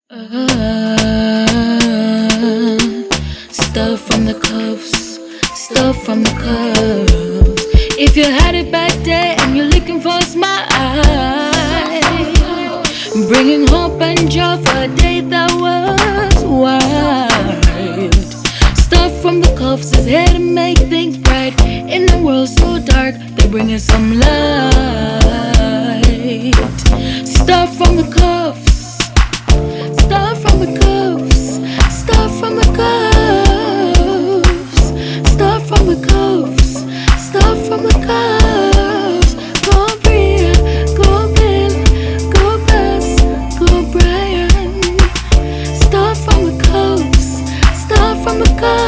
Stuff from the cuffs, stuff from the cuffs. If you had it back there and you're looking for a smile, bringing hope and joy for a day that was wild. Stuff from the cuffs is here to make things bright. In a world so dark, they're bringing some light. Stuff from the cuffs. Stuff from the cuffs, stuff from the cuffs, stuff from the cuffs, stuff from the cuffs. Go Bria, go Bill, go Bess, go Brian. Stuff from the cuffs, stuff from the cuffs.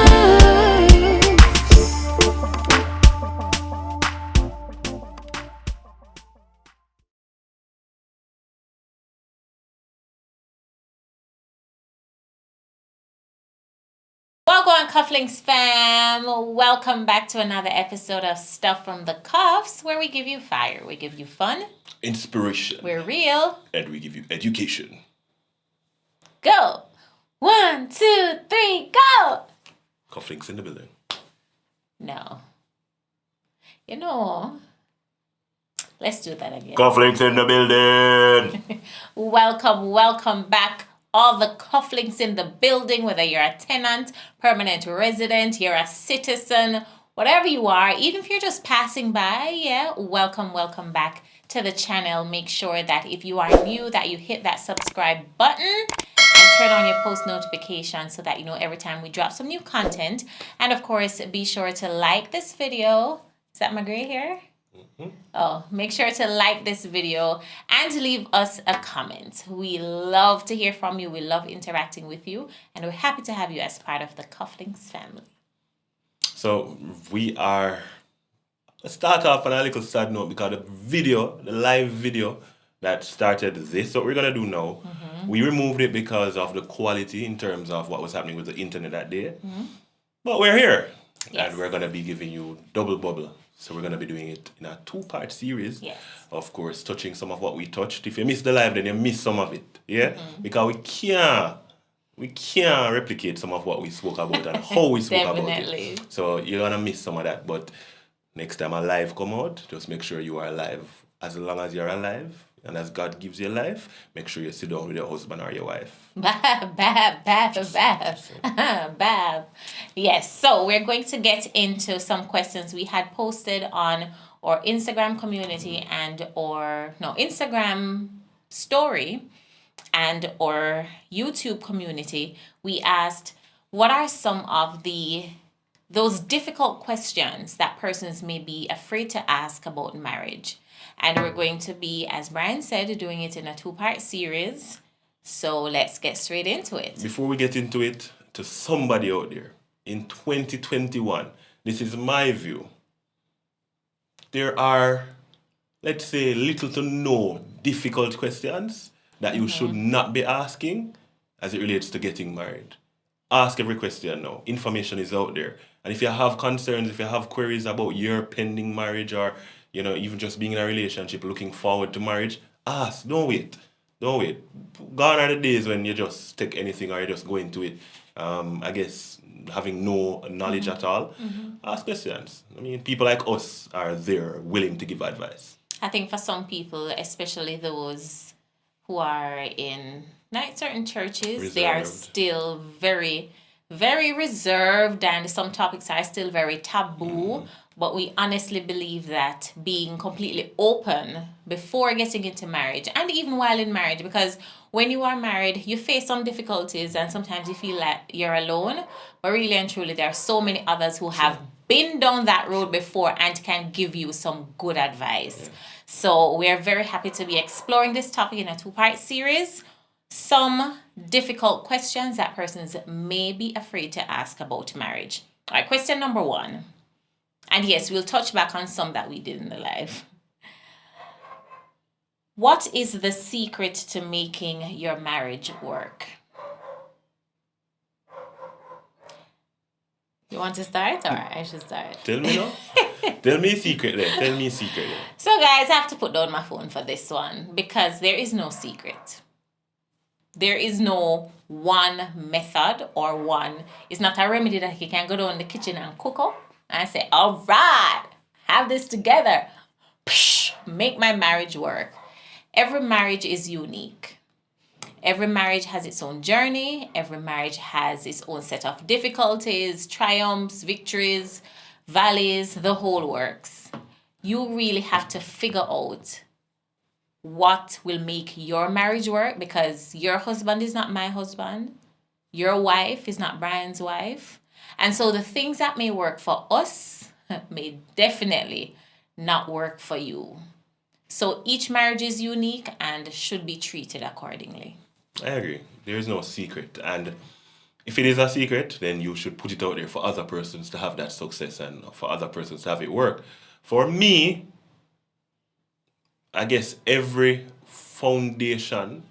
Welcome, Cufflinks fam. Welcome back to another episode of Stuff from the Cuffs, where we give you fire, we give you fun, inspiration, we're real, and we give you education. Go! 1, 2, 3, go! Cufflinks in the building. No. You know, let's do that again. Cufflinks in the building. Welcome back. All the cufflinks in the building, whether you're a tenant, permanent resident, you're a citizen, whatever you are, even if you're just passing by, welcome back to the channel. Make sure that if you are new, that you hit that subscribe button and turn on your post notifications so that you know every time we drop some new content. And of course, be sure to like this video. Is that my gray hair? Oh, make sure to like this video and leave us a comment. We love to hear from you. We love interacting with you. And we're happy to have you as part of the Cufflinks family. So let's start off on a little sad note because the live video that started this, what we're going to do now, we removed it because of the quality in terms of what was happening with the internet that day. But we're here. Yes. And we're going to be giving you double bubble. So we're going to be doing it in a 2-part series. Yes. Of course, touching some of what we touched. If you missed the live, then you missed some of it. Yeah? Because we can't replicate some of what we spoke about and how we spoke about it. So you're going to miss some of that. But next time a live come out, just make sure you are alive. As long as you're alive and as God gives you life, make sure you sit down with your husband or your wife. Bab. Yes, so we're going to get into some questions we had posted on our Instagram community Instagram story and our YouTube community. We asked, what are some of those difficult questions that persons may be afraid to ask about marriage? And we're going to be, as Brian said, doing it in a 2-part series. So let's get straight into it. Before we get into it, to somebody out there, in 2021, this is my view. There are, let's say, little to no difficult questions that you should not be asking as it relates to getting married. Ask every question now. Information is out there. And if you have concerns, if you have queries about your pending marriage or even just being in a relationship, looking forward to marriage, ask. Don't wait. Gone are the days when you just take anything or you just go into it, I guess, having no knowledge at all. Ask questions. I mean, people like us are there willing to give advice. I think for some people, especially those who are in certain churches, they are still very, very reserved, and some topics are still very taboo. But we honestly believe that being completely open before getting into marriage and even while in marriage, because when you are married, you face some difficulties and sometimes you feel like you're alone. But really and truly, there are so many others who have been down that road before and can give you some good advice. Yeah. So we're very happy to be exploring this topic in a 2-part series. Some difficult questions that persons may be afraid to ask about marriage. All right, question number 1. And yes, we'll touch back on some that we did in the live. What is the secret to making your marriage work? You want to start or I should start? Tell me now. Tell me a secret then. So guys, I have to put down my phone for this one because there is no secret. There is no one method or one, it's not a remedy that you can go down in the kitchen and cook up and say, all right, have this together, make my marriage work. Every marriage is unique. Every marriage has its own journey. Every marriage has its own set of difficulties, triumphs, victories, valleys, the whole works. You really have to figure out what will make your marriage work, because your husband is not my husband. Your wife is not Brian's wife. And so the things that may work for us may definitely not work for you. So each marriage is unique and should be treated accordingly. I agree. There is no secret. And if it is a secret, then you should put it out there for other persons to have that success and for other persons to have it work. For me, I guess every foundation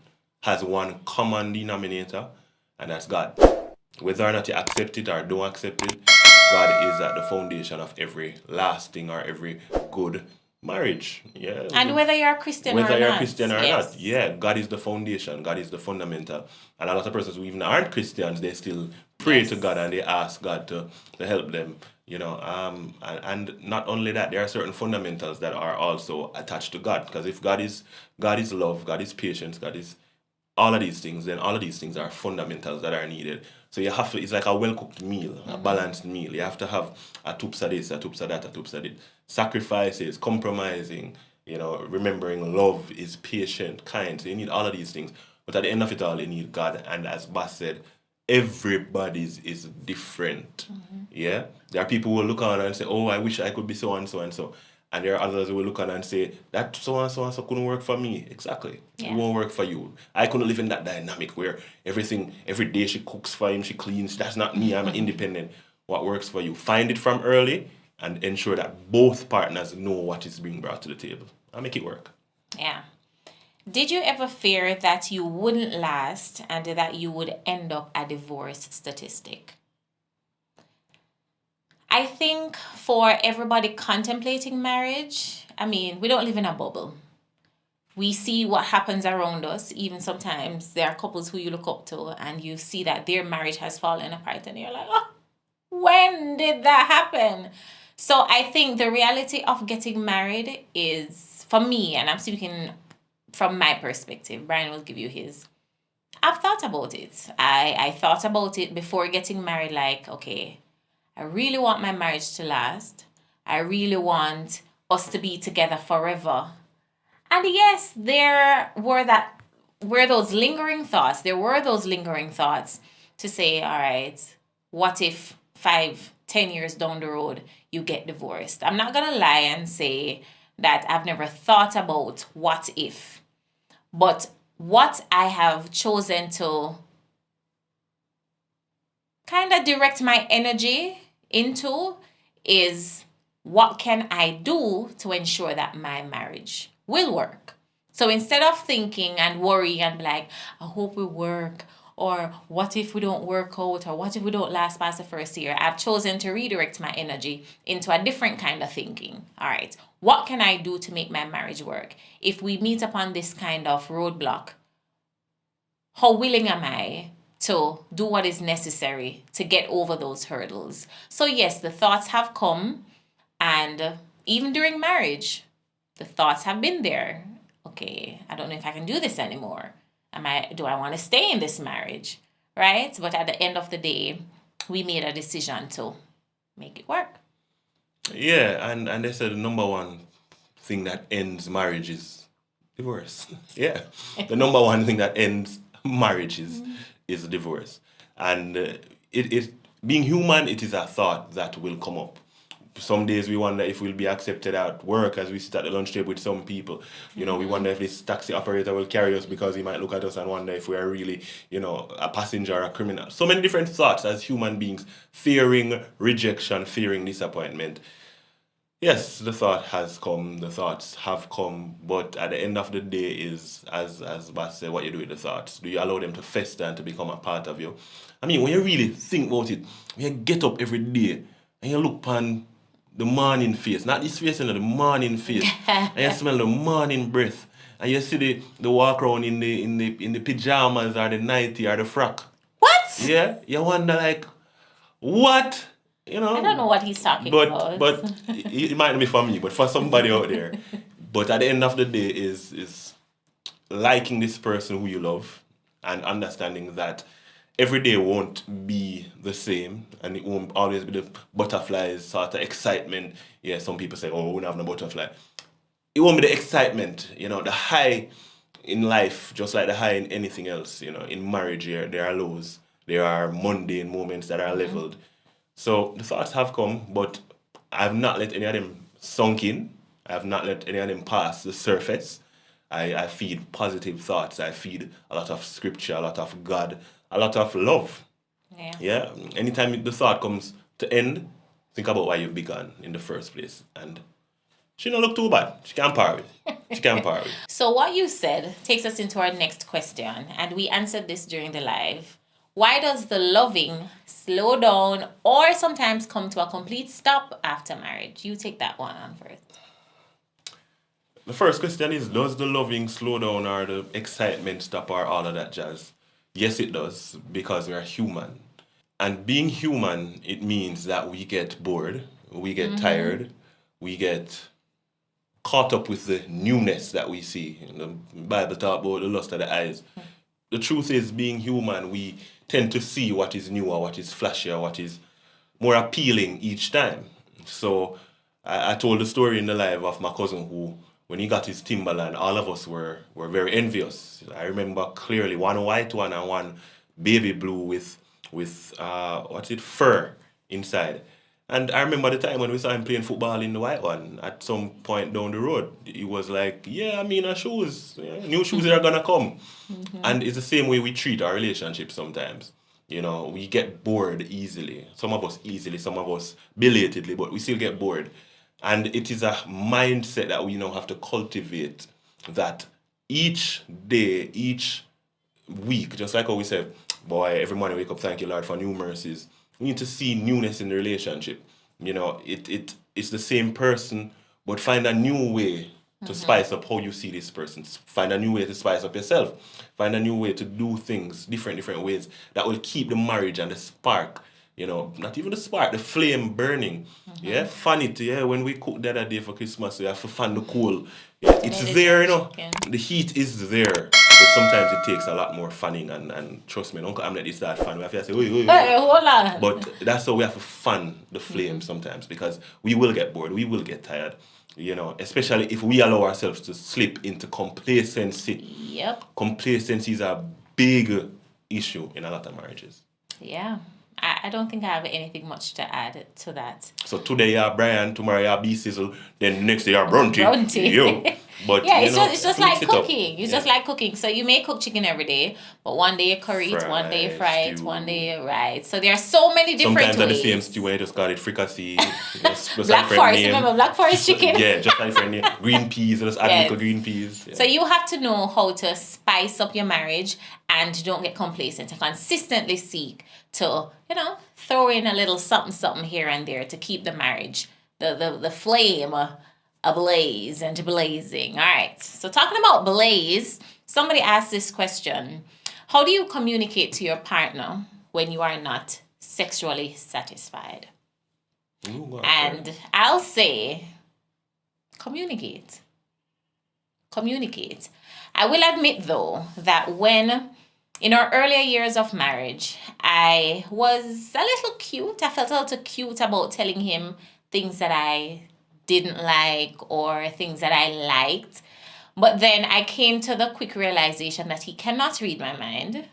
has one common denominator, and that's God. Whether or not you accept it or don't accept it, God is at the foundation of every lasting or every good marriage. Yeah. And whether you're a Christian or not. Whether you're a Christian or not. Yeah, God is the foundation. God is the fundamental. And a lot of persons who even aren't Christians, they still pray to God and they ask God to help them. You know, and not only that, there are certain fundamentals that are also attached to God. Because if God is love, God is patience, God is all of these things, then all of these things are fundamentals that are needed. So you have to, it's like a well-cooked meal, a balanced meal. You have to have a tupsa this, a tupsa that, a tupsa this. Sacrifices, compromising, you know, remembering love is patient, kind. So you need all of these things. But at the end of it all, you need God. And as Bas said, everybody's is different. Yeah? There are people who will look on and say, oh, I wish I could be so and so and so. And there are others who will look on and say, that so and so couldn't work for me. Exactly. Yeah. It won't work for you. I couldn't live in that dynamic where every day she cooks for him, she cleans. That's not me. I'm independent. What works for you? Find it from early and ensure that both partners know what is being brought to the table. And make it work. Yeah. Did you ever fear that you wouldn't last and that you would end up a divorce statistic? I think for everybody contemplating marriage, I mean, we don't live in a bubble. We see what happens around us. Even sometimes there are couples who you look up to and you see that their marriage has fallen apart and you're like, oh, when did that happen? So I think the reality of getting married is, for me, and I'm speaking from my perspective, Brian will give you his. I've thought about it. I thought about it before getting married, like, okay, I really want my marriage to last. I really want us to be together forever. And yes, there were those lingering thoughts. There were those lingering thoughts to say, all right, what if 5-10 years down the road you get divorced? I'm not going to lie and say that I've never thought about what if. But what I have chosen to kind of direct my energy into is, what can I do to ensure that my marriage will work? So instead of thinking and worrying and be like, I hope we work, or what if we don't work out, or what if we don't last past the first year, I've chosen to redirect my energy into a different kind of thinking. All right, what can I do to make my marriage work? If we meet upon this kind of roadblock, how willing am I to do what is necessary to get over those hurdles? So yes, the thoughts have come, and even during marriage, the thoughts have been there. Okay, I don't know if I can do this anymore. Do I want to stay in this marriage? Right? But at the end of the day, we made a decision to make it work. Yeah, and they said the number one thing that ends marriage is divorce. Yeah, the number one thing that ends marriage is divorce. And it being human, it is a thought that will come up. Some days we wonder if we'll be accepted at work as we sit at the lunch table with some people. You know, we wonder if this taxi operator will carry us because he might look at us and wonder if we are really, you know, a passenger or a criminal. So many different thoughts as human beings, fearing rejection, fearing disappointment. Yes, the thought has come, the thoughts have come, but at the end of the day is, as Bas said, what you do with the thoughts. Do you allow them to fester and to become a part of you? I mean, when you really think about it, when you get up every day and you look upon the morning face, not this face, the morning face, and you smell the morning breath, and you see the walk around in the pajamas or the nightie or the frock. What? Yeah, you wonder like, what? You know. I don't know what he's talking about. But it might not be for me, but for somebody out there. But at the end of the day, is liking this person who you love and understanding that every day won't be the same and it won't always be the butterflies sort of excitement. Yeah, some people say, oh, we won't have no butterfly. It won't be the excitement, the high in life, just like the high in anything else, in marriage there are lows. There are mundane moments that are leveled. So the thoughts have come, but I've not let any of them sunk in. I've not let any of them pass the surface. I feed positive thoughts. I feed a lot of scripture, a lot of God, a lot of love. Yeah. Anytime the thought comes to end, think about why you began in the first place. And she don't look too bad. She can't par with. So what you said takes us into our next question, and we answered this during the live. Why does the loving slow down or sometimes come to a complete stop after marriage? You take that one on first. The first question is, does the loving slow down or the excitement stop or all of that jazz? Yes, it does, because we are human. And being human, it means that we get bored, we get tired, we get caught up with the newness that we see. The Bible talks about the lust of the eyes. The truth is, being human, we tend to see what is newer, what is flashier, what is more appealing each time. So I told the story in the live of my cousin who, when he got his Timberland, all of us were very envious. I remember clearly one white one and one baby blue with fur inside. And I remember the time when we saw him playing football in the white one. At some point down the road, he was like, yeah, I mean, shoes. Yeah, new shoes are going to come. And it's the same way we treat our relationships sometimes. We get bored easily. Some of us easily, some of us belatedly, but we still get bored. And it is a mindset that we now have to cultivate, that each day, each week, just like how we said, boy, every morning wake up, thank you, Lord, for new mercies. We need to see newness in the relationship. It's the same person, but find a new way to spice up how you see this person. Find a new way to spice up yourself. Find a new way to do things, different ways that will keep the marriage and the spark, not even the spark, the flame burning. Yeah, fan it. Yeah, when we cook the other day for Christmas, we have to fan the coal. Yeah, it's there, The heat is there. But sometimes it takes a lot more fanning and trust me, Uncle Amlet is that fan. We have to say, oi. Hey, hold on. But that's how we have to fan the flame sometimes, because we will get bored, we will get tired. Especially if we allow ourselves to slip into complacency. Yep. Complacency is a big issue in a lot of marriages. Yeah. I don't think I have anything much to add to that. So today you're Brian, tomorrow you're B-Sizzle, then next day you're Brunty. Yo. But yeah, it's just like cooking. It's just like cooking. So you may cook chicken every day, but one day you curry it, one day you fry it, one day you so there are so many different Sometimes ways. Sometimes the same stew, I just call it fricassee. Black Forest, remember Black Forest chicken? Yeah, just like friend name. Green peas, just add little green peas. Yeah. So you have to know how to spice up your marriage and don't get complacent and consistently seek to, throw in a little something here and there to keep the marriage, the flame ablaze and blazing. All right. So talking about blaze, somebody asked this question. How do you communicate to your partner when you are not sexually satisfied? And I'll say, communicate. I will admit, though, that when in our earlier years of marriage, I was a little cute. I felt a little cute about telling him things that I didn't like or things that I liked. But then I came to the quick realization that he cannot read my mind.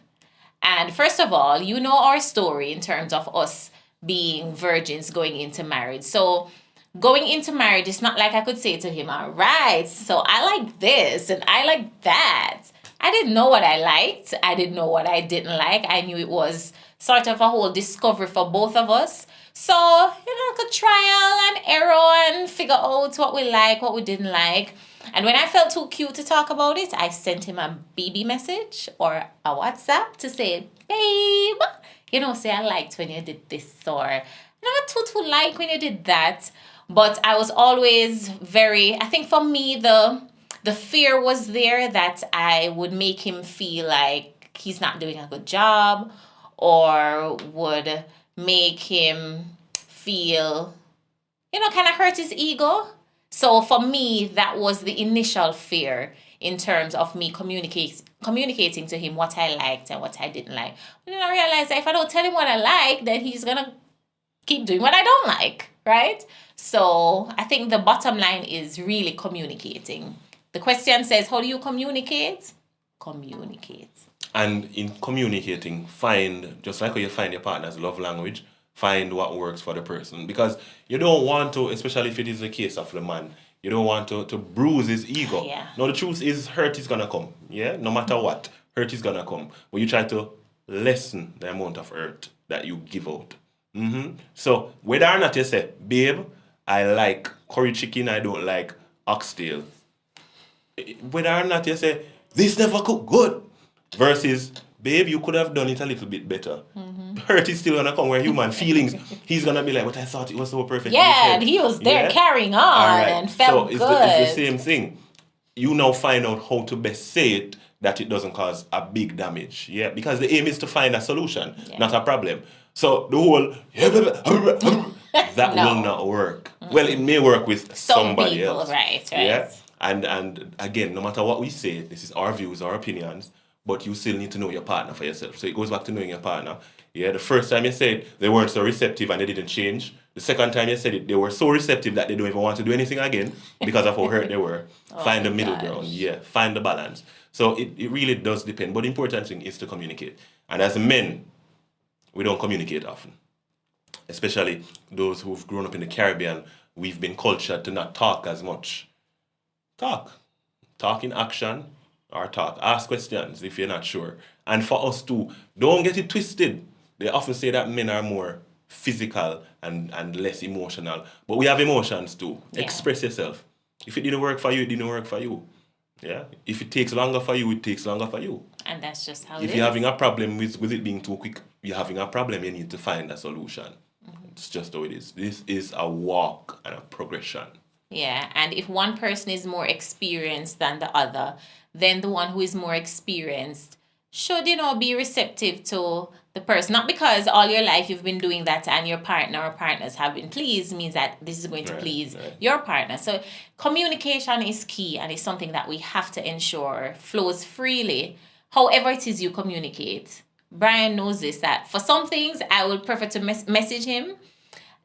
And first of all, you know our story in terms of us being virgins going into marriage. So going into marriage, it's not like I could say to him, all right, so I like this and I like that. I didn't know what I liked. I didn't know what I didn't like. I knew it was sort of a whole discovery for both of us. So, could trial and error and figure out what we like, what we didn't like. And when I felt too cute to talk about it, I sent him a BB message or a WhatsApp to say, babe, say I liked when you did this, or not too like when you did that. But I was always I think for me, the the fear was there that I would make him feel like he's not doing a good job, or would make him feel, kind of hurt his ego. So for me, that was the initial fear in terms of me communicating to him what I liked and what I didn't like. But then I realized that if I don't tell him what I like, then he's going to keep doing what I don't like, right? So I think the bottom line is really communicating. The question says, how do you communicate? Communicate. And in communicating, just like how you find your partner's love language, find what works for the person. Because you don't want to, especially if it is the case of the man, you don't want to bruise his ego. Yeah. No, the truth is hurt is going to come. Yeah, no matter what, hurt is going to come. But you try to lessen the amount of hurt that you give out. So whether or not you say, babe, I like curry chicken, I don't like oxtail. Whether or not you say, this never cooked good, versus, babe, you could have done it a little bit better. Hurt is still gonna come. Where human feelings, he's gonna be like, but I thought it was so perfect. Yeah, and he was there carrying on and felt good. It's the same thing. You now find out how to best say it that it doesn't cause a big damage. Yeah, because the aim is to find a solution, not a problem. So the whole that will not work. Well, it may work with somebody people, else. Right. Yeah. And again, no matter what we say, this is our views, our opinions, but you still need to know your partner for yourself. So it goes back to knowing your partner. Yeah, the first time you said they weren't so receptive and they didn't change. The second time you said it, they were so receptive that they don't even want to do anything again because of how hurt they were. Find the middle ground. Yeah, find the balance. So it really does depend. But the important thing is to communicate. And as men, we don't communicate often. Especially those who've grown up in the Caribbean, we've been cultured to not talk as much. Talk in action, or talk. Ask questions if you're not sure. And for us too, don't get it twisted. They often say that men are more physical and less emotional. But we have emotions too. Yeah. Express yourself. If it didn't work for you, it didn't work for you. Yeah. If it takes longer for you, it takes longer for you. And that's just how it is. If you're having a problem with it being too quick, you're having a problem, you need to find a solution. It's just how it is. This is a walk and a progression. Yeah, and if one person is more experienced than the other, then the one who is more experienced should, be receptive to the person. Not because all your life you've been doing that and your partner or partners have been pleased means that this is going to please your partner. So communication is key, and it's something that we have to ensure flows freely. However it is you communicate. Brian knows this, that for some things I would prefer to message him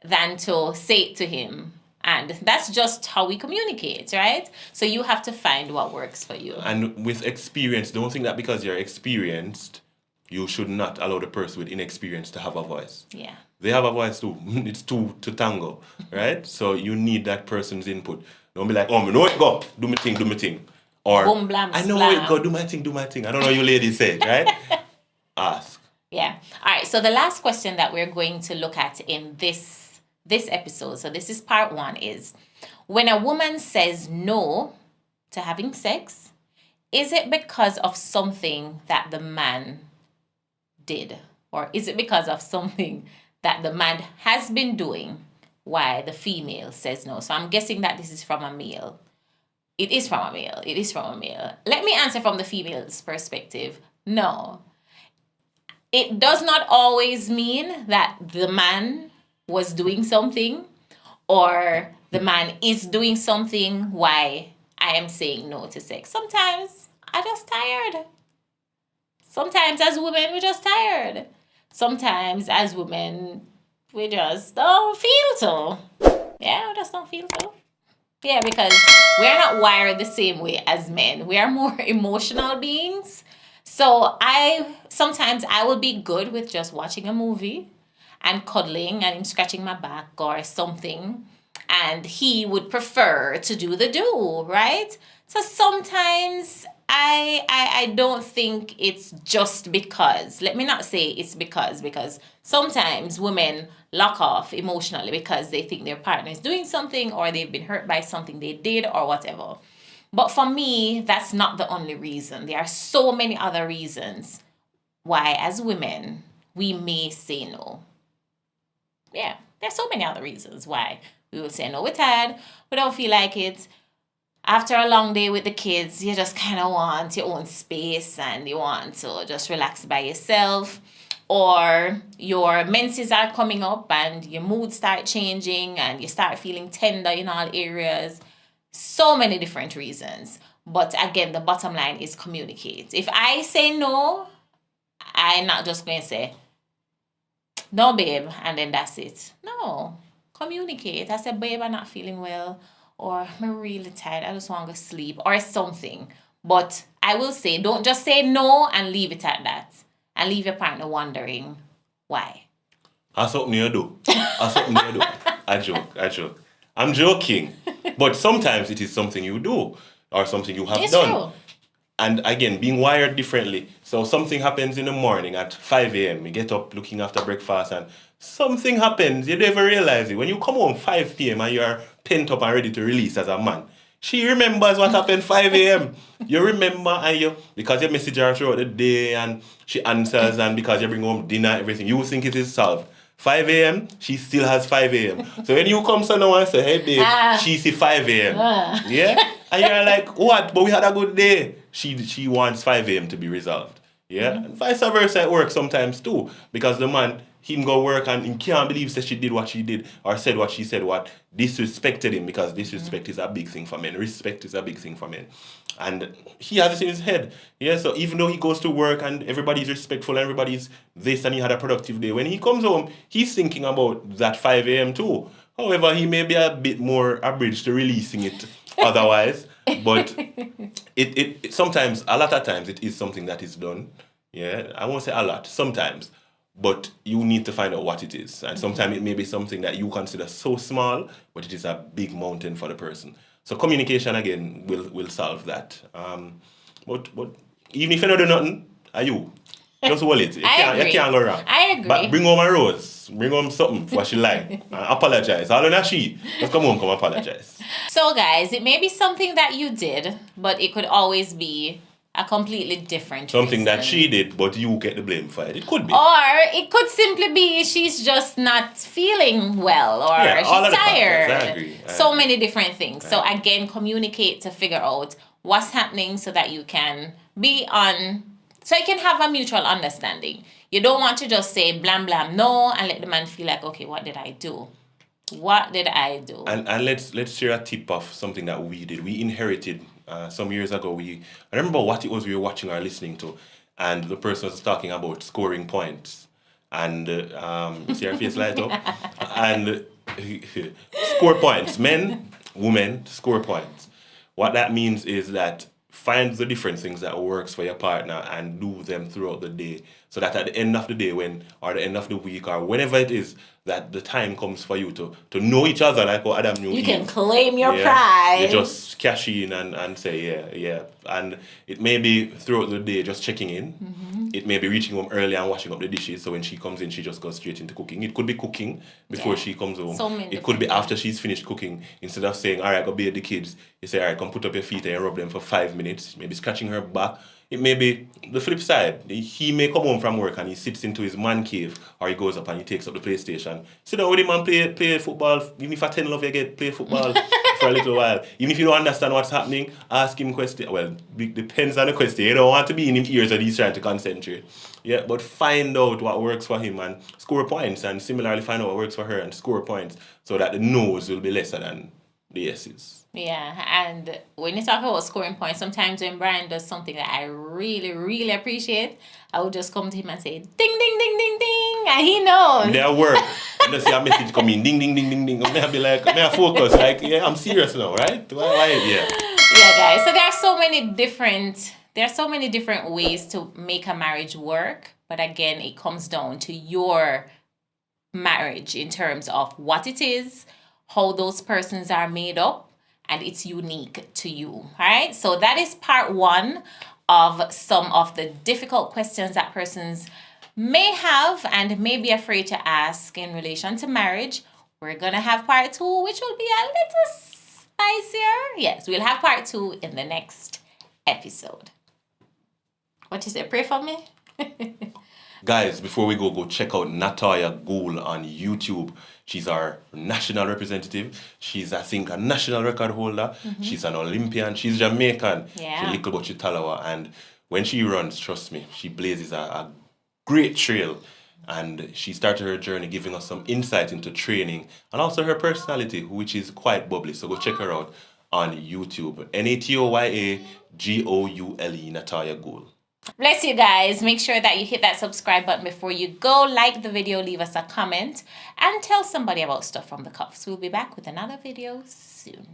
than to say it to him. And that's just how we communicate, right? So you have to find what works for you. And with experience, don't think that because you're experienced, you should not allow the person with inexperience to have a voice. Yeah. They have a voice too. It's two to tango, right? So you need that person's input. Don't be like, oh, I know it go. Do my thing. Or, boom, blam, I know it go. Do my thing. I don't know you ladies say it, right? Ask. Yeah. All right. So the last question that we're going to look at in this episode, so this is part 1, is when a woman says no to having sex, is it because of something that the man did? Or is it because of something that the man has been doing why the female says no? So I'm guessing that this is from a male. It is from a male. Let me answer from the female's perspective. No. It does not always mean that the man was doing something or the man is doing something why I am saying no to sex. Sometimes I'm just tired. Sometimes as women, we're just tired. Sometimes as women, we just don't feel so. Yeah, we just don't feel so. Yeah, because we're not wired the same way as men. We are more emotional beings. So sometimes I will be good with just watching a movie and cuddling and him scratching my back or something. And he would prefer to do the do, right? So sometimes I don't think it's just because. Let me not say it's because sometimes women lock off emotionally because they think their partner is doing something or they've been hurt by something they did or whatever. But for me, that's not the only reason. There are so many other reasons why, as women, we may say no. Yeah, there's so many other reasons why we will say no. We're tired, we don't feel like it, after a long day with the kids, you just kind of want your own space and you want to just relax by yourself. Or your menses are coming up and your mood start changing and you start feeling tender in all areas. So many different reasons. But again, the bottom line is communicate. If I say no, I'm not just going to say, no, babe, and then that's it. No, communicate. I said, babe, I'm not feeling well, or I'm really tired. I just want to sleep, or something. But I will say, don't just say no and leave it at that, and leave your partner wondering why. That's something you do. That's something you do. I joke. I'm joking. But sometimes it is something you do, or something you have done. True. And again, being wired differently. So something happens in the morning at 5 a.m. You get up looking after breakfast and something happens. You don't even realize it. When you come home 5 p.m. and you're pent up and ready to release as a man, she remembers what happened 5 a.m. You remember and because you message her throughout the day and she answers and because you bring home dinner, everything, you think it is solved. 5 a.m., she still has 5 a.m. So when you come now and say, hey babe, she see 5 a.m. Yeah? And you're like, what? But we had a good day. She wants 5 a.m. to be resolved. Yeah? And vice versa it works sometimes too. Because the man, him go work and he can't believe that she did what she did or said what she said, what disrespected him, because disrespect is a big thing for men. Respect is a big thing for men. And he has it in his head. Yeah, so even though he goes to work and everybody's respectful and everybody's this and he had a productive day, when he comes home, he's thinking about that 5 a.m. too. However, he may be a bit more abridged to releasing it otherwise. But it sometimes, a lot of times, it is something that is done. Yeah, I won't say a lot, sometimes. But you need to find out what it is. And sometimes it may be something that you consider so small, but it is a big mountain for the person. So communication, again, will solve that. But even if you don't do nothing, are you? Just hold it. You can't go wrong. I agree. But bring home a rose. Bring home something for what she like. And apologize. All on she. Just come home, come apologize. So guys, it may be something that you did, but it could always be a completely different something reason. That she did, but you get the blame for it. It could be. Or it could simply be she's just not feeling well, or she's tired. I agree. So many different things. So again, communicate to figure out what's happening so that you can so you can have a mutual understanding. You don't want to just say blam blam no and let the man feel like, okay, what did I do? What did I do? And let's share a tip of something that we did. We inherited some years ago. I remember what it was we were watching or listening to, and the person was talking about scoring points. And you see her face light up. And score points. Men, women, score points. What that means is that find the different things that works for your partner and do them throughout the day, so that at the end of the day, or the end of the week, or whenever it is that the time comes for you to know each other, like what Adam knew you Eve. Can claim your pride. You just cash in and say yeah. And it may be throughout the day just checking in. Mm-hmm. It may be reaching home early and washing up the dishes, so when she comes in she just goes straight into cooking. It could be cooking before she comes home. It could be after she's finished cooking. Instead of saying, all right, go bathe the kids, you say, all right, come put up your feet and rub them for 5 minutes, maybe scratching her back. It may be the flip side. He may come home from work and he sits into his man cave, or he goes up and he takes up the PlayStation. Sit down with him and play football. Even if I 10 love you get, play football for a little while. Even if you don't understand what's happening, ask him questions. Well, it depends on the question. You don't want to be in his ears and he's trying to concentrate. Yeah, but find out what works for him and score points, and similarly find out what works for her and score points, so that the no's will be lesser than the yeses. Yeah, and when you talk about scoring points, sometimes when Brian does something that I really, really appreciate, I would just come to him and say, ding, ding, ding, ding, ding, and he knows. Their work. You know, see a message come in, ding, ding, ding, ding, ding. I'll be like, may I focus? Like, yeah, I'm serious now, right? Why? Yeah. Yeah, guys. So there are so many different ways to make a marriage work. But again, it comes down to your marriage in terms of what it is, how those persons are made up, and it's unique to you. All right. So that is part 1 of some of the difficult questions that persons may have and may be afraid to ask in relation to marriage. We're going to have part 2, which will be a little spicier. Yes, we'll have part 2 in the next episode. What you say? Pray for me? Guys, before we go check out Natoya Goule on YouTube. She's our national representative. She's, I think, a national record holder. She's an Olympian. She's Jamaican. Yeah. She's little but she Talawa. And when she runs, trust me, she blazes a great trail. And she started her journey giving us some insight into training and also her personality, which is quite bubbly. So go check her out on YouTube. Natoya Goule, Natoya Goule. Bless you guys. Make sure that you hit that subscribe button before you go. Like the video, leave us a comment, and tell somebody about Stuff from the Cuffs. We'll be back with another video soon.